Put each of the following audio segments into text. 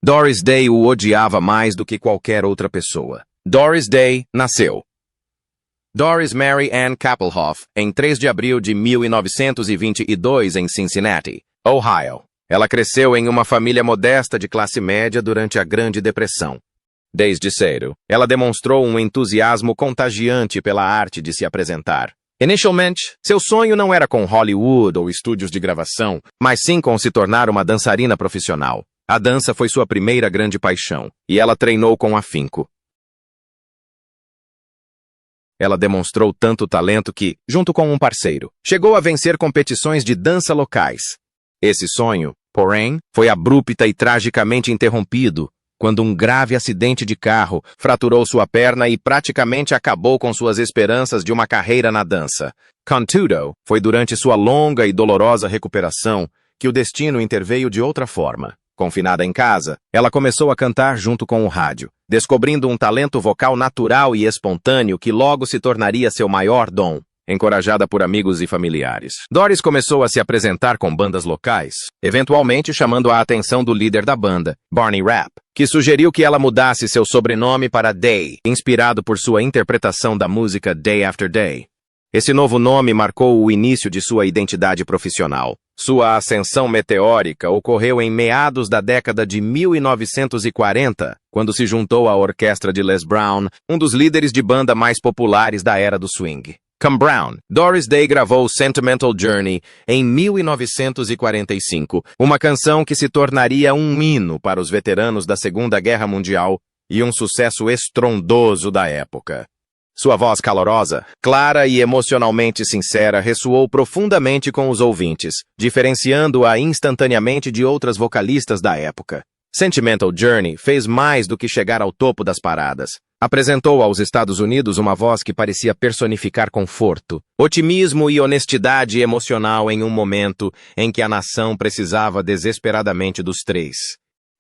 Doris Day o odiava mais do que qualquer outra pessoa. Doris Day nasceu Doris Mary Ann Kappelhoff, em 3 de abril de 1922 em Cincinnati, Ohio. Ela cresceu em uma família modesta de classe média durante a Grande Depressão. Desde cedo, ela demonstrou um entusiasmo contagiante pela arte de se apresentar. Inicialmente, seu sonho não era com Hollywood ou estúdios de gravação, mas sim com se tornar uma dançarina profissional. A dança foi sua primeira grande paixão, e ela treinou com afinco. Ela demonstrou tanto talento que, junto com um parceiro, chegou a vencer competições de dança locais. Esse sonho, porém, foi abrupta e tragicamente interrompido quando um grave acidente de carro fraturou sua perna e praticamente acabou com suas esperanças de uma carreira na dança. Contudo, foi durante sua longa e dolorosa recuperação que o destino interveio de outra forma. Confinada em casa, ela começou a cantar junto com o rádio, descobrindo um talento vocal natural e espontâneo que logo se tornaria seu maior dom. Encorajada por amigos e familiares, Doris começou a se apresentar com bandas locais, eventualmente chamando a atenção do líder da banda, Barney Rapp, que sugeriu que ela mudasse seu sobrenome para Day, inspirado por sua interpretação da música Day After Day. Esse novo nome marcou o início de sua identidade profissional. Sua ascensão meteórica ocorreu em meados da década de 1940, quando se juntou à orquestra de Les Brown, um dos líderes de banda mais populares da era do swing. Com Brown, Doris Day gravou Sentimental Journey em 1945, uma canção que se tornaria um hino para os veteranos da Segunda Guerra Mundial e um sucesso estrondoso da época. Sua voz calorosa, clara e emocionalmente sincera ressoou profundamente com os ouvintes, diferenciando-a instantaneamente de outras vocalistas da época. Sentimental Journey fez mais do que chegar ao topo das paradas. Apresentou aos Estados Unidos uma voz que parecia personificar conforto, otimismo e honestidade emocional em um momento em que a nação precisava desesperadamente dos três.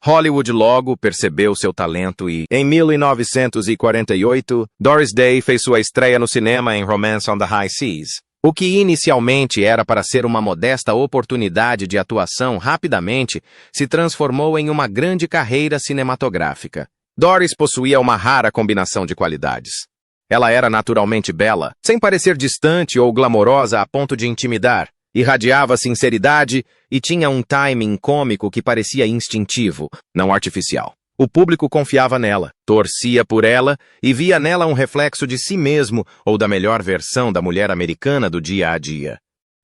Hollywood logo percebeu seu talento e, em 1948, Doris Day fez sua estreia no cinema em Romance on the High Seas. O que inicialmente era para ser uma modesta oportunidade de atuação rapidamente se transformou em uma grande carreira cinematográfica. Doris possuía uma rara combinação de qualidades. Ela era naturalmente bela, sem parecer distante ou glamourosa a ponto de intimidar. Irradiava sinceridade e tinha um timing cômico que parecia instintivo, não artificial. O público confiava nela, torcia por ela e via nela um reflexo de si mesmo ou da melhor versão da mulher americana do dia a dia.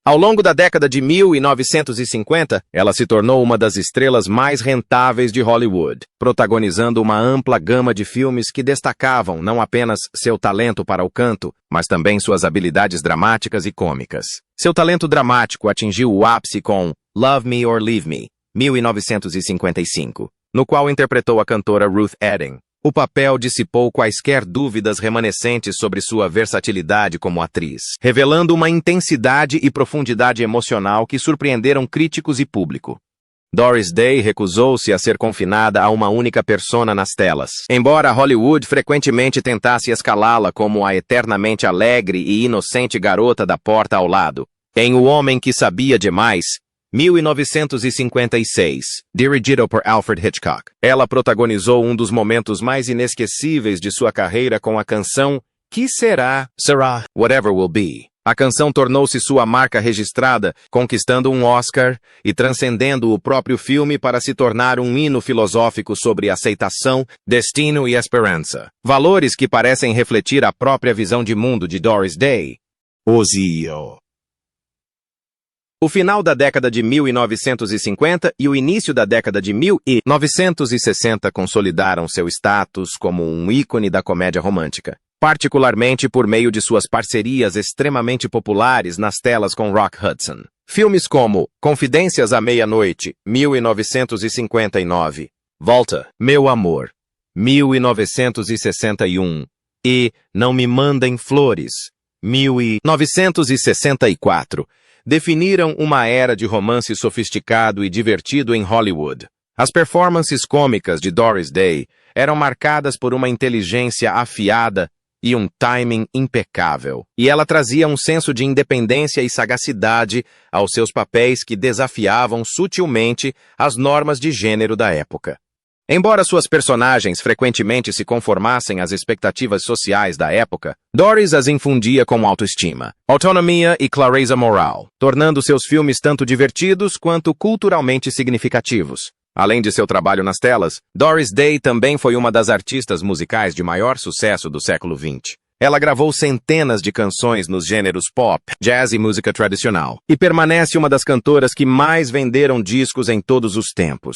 Ao longo da década de 1950, ela se tornou uma das estrelas mais rentáveis de Hollywood, protagonizando uma ampla gama de filmes que destacavam não apenas seu talento para o canto, mas também suas habilidades dramáticas e cômicas. Seu talento dramático atingiu o ápice com Love Me or Leave Me, 1955, no qual interpretou a cantora Ruth Etting. O papel dissipou quaisquer dúvidas remanescentes sobre sua versatilidade como atriz, revelando uma intensidade e profundidade emocional que surpreenderam críticos e público. Doris Day recusou-se a ser confinada a uma única persona nas telas, embora Hollywood frequentemente tentasse escalá-la como a eternamente alegre e inocente garota da porta ao lado. Em O Homem que Sabia Demais, 1956, dirigido por Alfred Hitchcock. Ela protagonizou um dos momentos mais inesquecíveis de sua carreira com a canção Que Será, Whatever Will Be. A canção tornou-se sua marca registrada, conquistando um Oscar e transcendendo o próprio filme para se tornar um hino filosófico sobre aceitação, destino e esperança. Valores que parecem refletir a própria visão de mundo de Doris Day. O final da década de 1950 e o início da década de 1960 consolidaram seu status como um ícone da comédia romântica, particularmente por meio de suas parcerias extremamente populares nas telas com Rock Hudson. Filmes como Confidências à Meia-Noite, 1959, Volta, Meu Amor, 1961 e Não Me Mandem Flores, 1964, definiram uma era de romance sofisticado e divertido em Hollywood. As performances cômicas de Doris Day eram marcadas por uma inteligência afiada e um timing impecável, e ela trazia um senso de independência e sagacidade aos seus papéis que desafiavam sutilmente as normas de gênero da época. Embora suas personagens frequentemente se conformassem às expectativas sociais da época, Doris as infundia com autoestima, autonomia e clareza moral, tornando seus filmes tanto divertidos quanto culturalmente significativos. Além de seu trabalho nas telas, Doris Day também foi uma das artistas musicais de maior sucesso do século XX. Ela gravou centenas de canções nos gêneros pop, jazz e música tradicional, e permanece uma das cantoras que mais venderam discos em todos os tempos.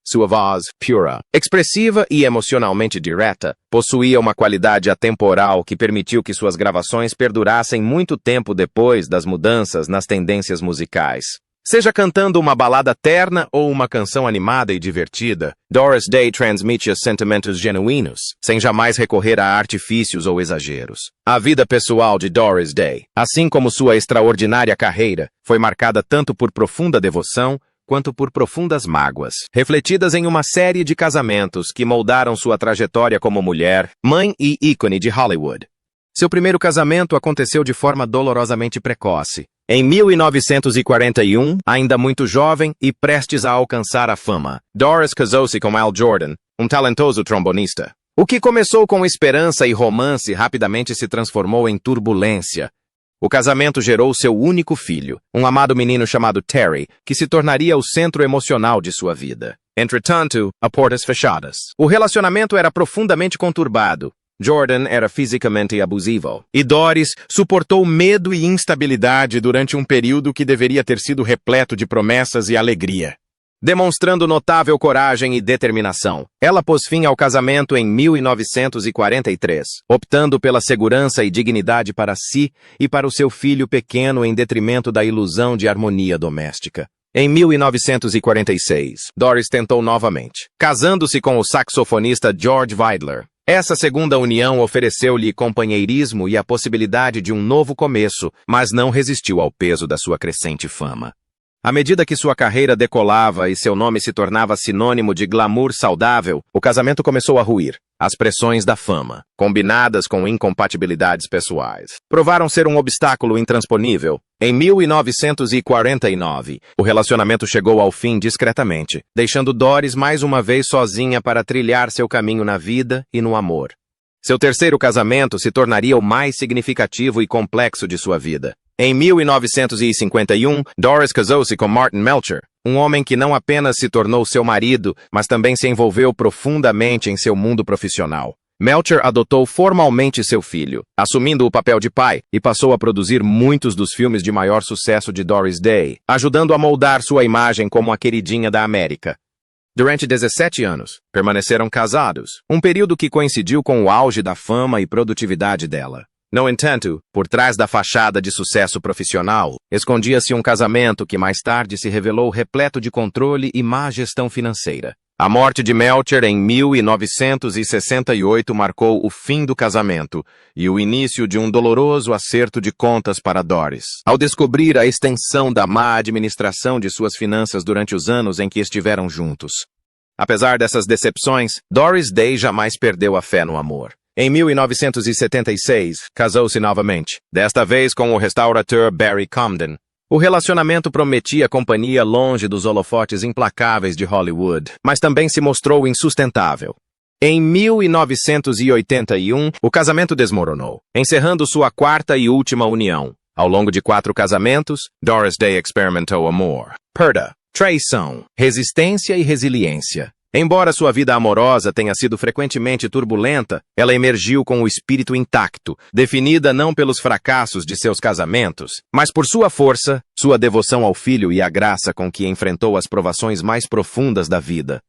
Sua voz, pura, expressiva e emocionalmente direta, possuía uma qualidade atemporal que permitiu que suas gravações perdurassem muito tempo depois das mudanças nas tendências musicais. Seja cantando uma balada terna ou uma canção animada e divertida, Doris Day transmite os sentimentos genuínos, sem jamais recorrer a artifícios ou exageros. A vida pessoal de Doris Day, assim como sua extraordinária carreira, foi marcada tanto por profunda devoção quanto por profundas mágoas, refletidas em uma série de casamentos que moldaram sua trajetória como mulher, mãe e ícone de Hollywood. Seu primeiro casamento aconteceu de forma dolorosamente precoce. Em 1941, ainda muito jovem e prestes a alcançar a fama, Doris casou-se com Al Jordan, um talentoso trombonista. O que começou com esperança e romance rapidamente se transformou em turbulência. O casamento gerou seu único filho, um amado menino chamado Terry, que se tornaria o centro emocional de sua vida. Entretanto, a portas fechadas. O relacionamento era profundamente conturbado. Jordan era fisicamente abusivo, e Doris suportou medo e instabilidade durante um período que deveria ter sido repleto de promessas e alegria. Demonstrando notável coragem e determinação, ela pôs fim ao casamento em 1943, optando pela segurança e dignidade para si e para o seu filho pequeno em detrimento da ilusão de harmonia doméstica. Em 1946, Doris tentou novamente, casando-se com o saxofonista George Weidler. Essa segunda união ofereceu-lhe companheirismo e a possibilidade de um novo começo, mas não resistiu ao peso da sua crescente fama. À medida que sua carreira decolava e seu nome se tornava sinônimo de glamour saudável, o casamento começou a ruir. As pressões da fama, combinadas com incompatibilidades pessoais, provaram ser um obstáculo intransponível. Em 1949, o relacionamento chegou ao fim discretamente, deixando Doris mais uma vez sozinha para trilhar seu caminho na vida e no amor. Seu terceiro casamento se tornaria o mais significativo e complexo de sua vida. Em 1951, Doris casou-se com Martin Melcher, um homem que não apenas se tornou seu marido, mas também se envolveu profundamente em seu mundo profissional. Melcher adotou formalmente seu filho, assumindo o papel de pai, e passou a produzir muitos dos filmes de maior sucesso de Doris Day, ajudando a moldar sua imagem como a queridinha da América. Durante 17 anos, permaneceram casados, um período que coincidiu com o auge da fama e produtividade dela. No entanto, por trás da fachada de sucesso profissional, escondia-se um casamento que mais tarde se revelou repleto de controle e má gestão financeira. A morte de Melcher em 1968 marcou o fim do casamento e o início de um doloroso acerto de contas para Doris, ao descobrir a extensão da má administração de suas finanças durante os anos em que estiveram juntos. Apesar dessas decepções, Doris Day jamais perdeu a fé no amor. Em 1976, casou-se novamente, desta vez com o restaurador Barry Comden. O relacionamento prometia companhia longe dos holofotes implacáveis de Hollywood, mas também se mostrou insustentável. Em 1981, o casamento desmoronou, encerrando sua quarta e última união. Ao longo de 4 casamentos, Doris Day experimentou amor, perda, traição, resistência e resiliência. Embora sua vida amorosa tenha sido frequentemente turbulenta, ela emergiu com o espírito intacto, definida não pelos fracassos de seus casamentos, mas por sua força, sua devoção ao filho e a graça com que enfrentou as provações mais profundas da vida.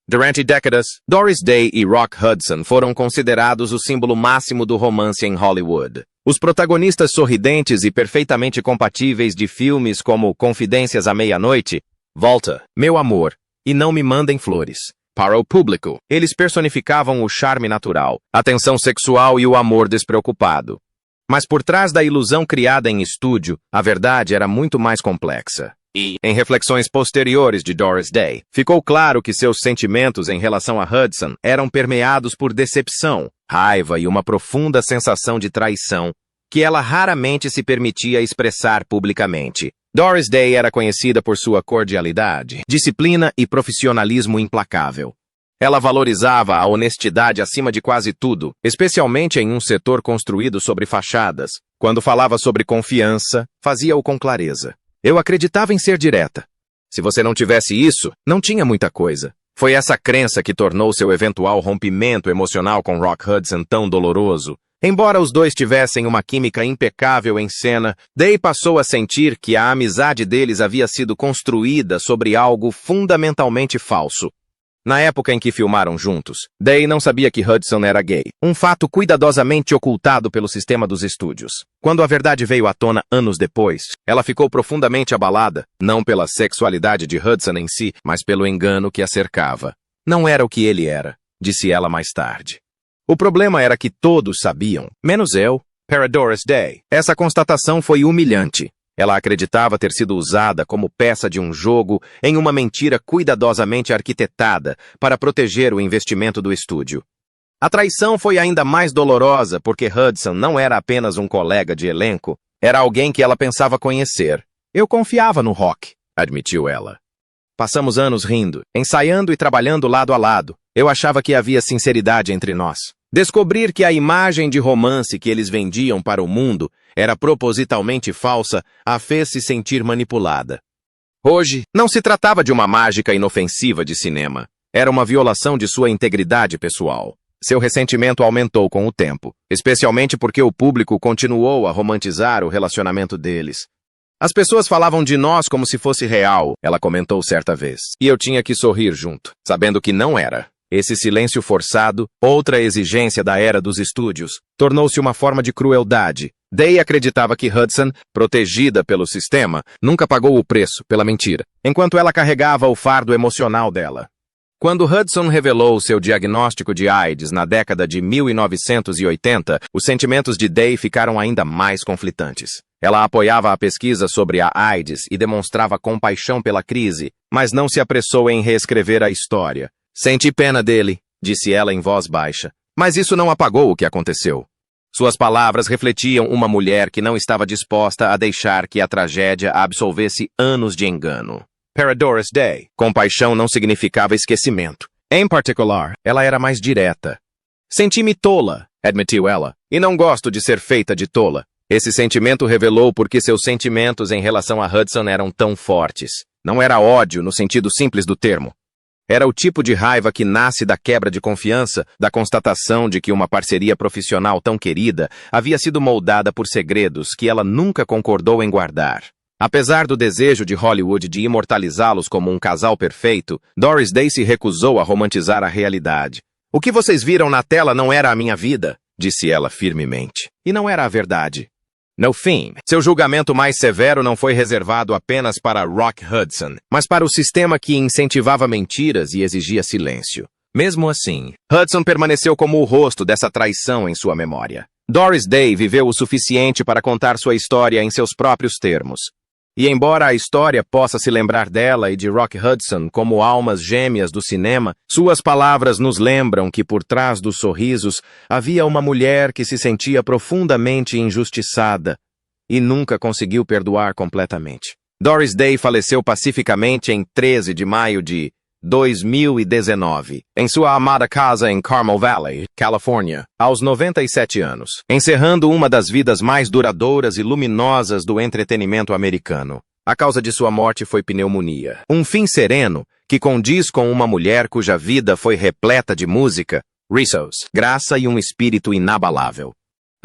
Durante décadas, Doris Day e Rock Hudson foram considerados o símbolo máximo do romance em Hollywood. Os protagonistas sorridentes e perfeitamente compatíveis de filmes como Confidências à Meia-Noite, Volta, Meu Amor, e Não Me Mandem Flores. Para o público, eles personificavam o charme natural, a tensão sexual e o amor despreocupado. Mas por trás da ilusão criada em estúdio, a verdade era muito mais complexa. E, em reflexões posteriores de Doris Day, ficou claro que seus sentimentos em relação a Hudson eram permeados por decepção, raiva e uma profunda sensação de traição, que ela raramente se permitia expressar publicamente. Doris Day era conhecida por sua cordialidade, disciplina e profissionalismo implacável. Ela valorizava a honestidade acima de quase tudo, especialmente em um setor construído sobre fachadas. Quando falava sobre confiança, fazia-o com clareza. Eu acreditava em ser direta. Se você não tivesse isso, não tinha muita coisa. Foi essa crença que tornou seu eventual rompimento emocional com Rock Hudson tão doloroso. Embora os dois tivessem uma química impecável em cena, Day passou a sentir que a amizade deles havia sido construída sobre algo fundamentalmente falso. Na época em que filmaram juntos, Day não sabia que Hudson era gay, um fato cuidadosamente ocultado pelo sistema dos estúdios. Quando a verdade veio à tona anos depois, ela ficou profundamente abalada, não pela sexualidade de Hudson em si, mas pelo engano que a cercava. Não era o que ele era, disse ela mais tarde. O problema era que todos sabiam, menos eu, para Doris Day. Essa constatação foi humilhante. Ela acreditava ter sido usada como peça de um jogo em uma mentira cuidadosamente arquitetada para proteger o investimento do estúdio. A traição foi ainda mais dolorosa porque Hudson não era apenas um colega de elenco, era alguém que ela pensava conhecer. Eu confiava no Rock, admitiu ela. Passamos anos rindo, ensaiando e trabalhando lado a lado. Eu achava que havia sinceridade entre nós. Descobrir que a imagem de romance que eles vendiam para o mundo era propositalmente falsa a fez se sentir manipulada. Hoje, não se tratava de uma mágica inofensiva de cinema. Era uma violação de sua integridade pessoal. Seu ressentimento aumentou com o tempo, especialmente porque o público continuou a romantizar o relacionamento deles. As pessoas falavam de nós como se fosse real, ela comentou certa vez. E eu tinha que sorrir junto, sabendo que não era. Esse silêncio forçado, outra exigência da era dos estúdios, tornou-se uma forma de crueldade. Day acreditava que Hudson, protegida pelo sistema, nunca pagou o preço pela mentira, enquanto ela carregava o fardo emocional dela. Quando Hudson revelou seu diagnóstico de AIDS na década de 1980, os sentimentos de Day ficaram ainda mais conflitantes. Ela apoiava a pesquisa sobre a AIDS e demonstrava compaixão pela crise, mas não se apressou em reescrever a história. Senti pena dele, disse ela em voz baixa, mas isso não apagou o que aconteceu. Suas palavras refletiam uma mulher que não estava disposta a deixar que a tragédia a absolvesse anos de engano. Para Doris Day, compaixão não significava esquecimento. Em particular, ela era mais direta. Senti-me tola, admitiu ela, e não gosto de ser feita de tola. Esse sentimento revelou por que seus sentimentos em relação a Hudson eram tão fortes. Não era ódio no sentido simples do termo. Era o tipo de raiva que nasce da quebra de confiança, da constatação de que uma parceria profissional tão querida havia sido moldada por segredos que ela nunca concordou em guardar. Apesar do desejo de Hollywood de imortalizá-los como um casal perfeito, Doris Day se recusou a romantizar a realidade. O que vocês viram na tela não era a minha vida, disse ela firmemente. E não era a verdade. No fim, seu julgamento mais severo não foi reservado apenas para Rock Hudson, mas para o sistema que incentivava mentiras e exigia silêncio. Mesmo assim, Hudson permaneceu como o rosto dessa traição em sua memória. Doris Day viveu o suficiente para contar sua história em seus próprios termos. E embora a história possa se lembrar dela e de Rock Hudson como almas gêmeas do cinema, suas palavras nos lembram que por trás dos sorrisos havia uma mulher que se sentia profundamente injustiçada e nunca conseguiu perdoar completamente. Doris Day faleceu pacificamente em 13 de maio de 2019, em sua amada casa em Carmel Valley, Califórnia, aos 97 anos, encerrando uma das vidas mais duradouras e luminosas do entretenimento americano. A causa de sua morte foi pneumonia. Um fim sereno que condiz com uma mulher cuja vida foi repleta de música, risos, graça e um espírito inabalável.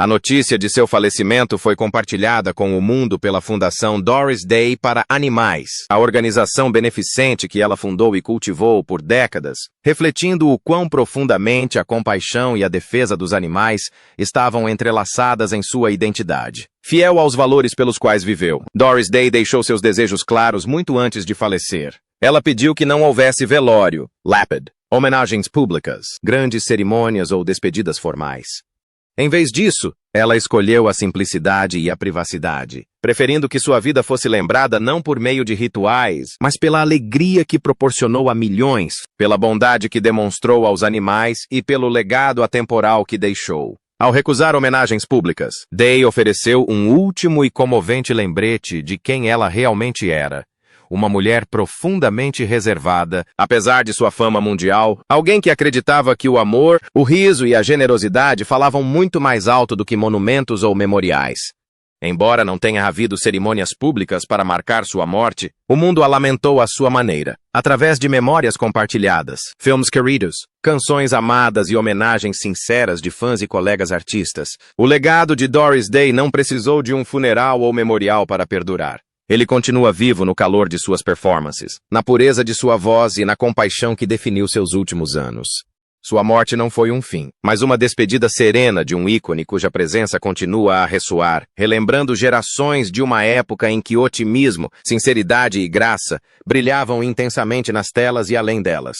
A notícia de seu falecimento foi compartilhada com o mundo pela Fundação Doris Day para Animais, a organização beneficente que ela fundou e cultivou por décadas, refletindo o quão profundamente a compaixão e a defesa dos animais estavam entrelaçadas em sua identidade. Fiel aos valores pelos quais viveu, Doris Day deixou seus desejos claros muito antes de falecer. Ela pediu que não houvesse velório, lápide, homenagens públicas, grandes cerimônias ou despedidas formais. Em vez disso, ela escolheu a simplicidade e a privacidade, preferindo que sua vida fosse lembrada não por meio de rituais, mas pela alegria que proporcionou a milhões, pela bondade que demonstrou aos animais e pelo legado atemporal que deixou. Ao recusar homenagens públicas, Day ofereceu um último e comovente lembrete de quem ela realmente era. uma mulher profundamente reservada, apesar de sua fama mundial, alguém que acreditava que o amor, o riso e a generosidade falavam muito mais alto do que monumentos ou memoriais. Embora não tenha havido cerimônias públicas para marcar sua morte, o mundo a lamentou à sua maneira, através de memórias compartilhadas, filmes queridos, canções amadas e homenagens sinceras de fãs e colegas artistas. O legado de Doris Day não precisou de um funeral ou memorial para perdurar. Ele continua vivo no calor de suas performances, na pureza de sua voz e na compaixão que definiu seus últimos anos. Sua morte não foi um fim, mas uma despedida serena de um ícone cuja presença continua a ressoar, relembrando gerações de uma época em que otimismo, sinceridade e graça brilhavam intensamente nas telas e além delas.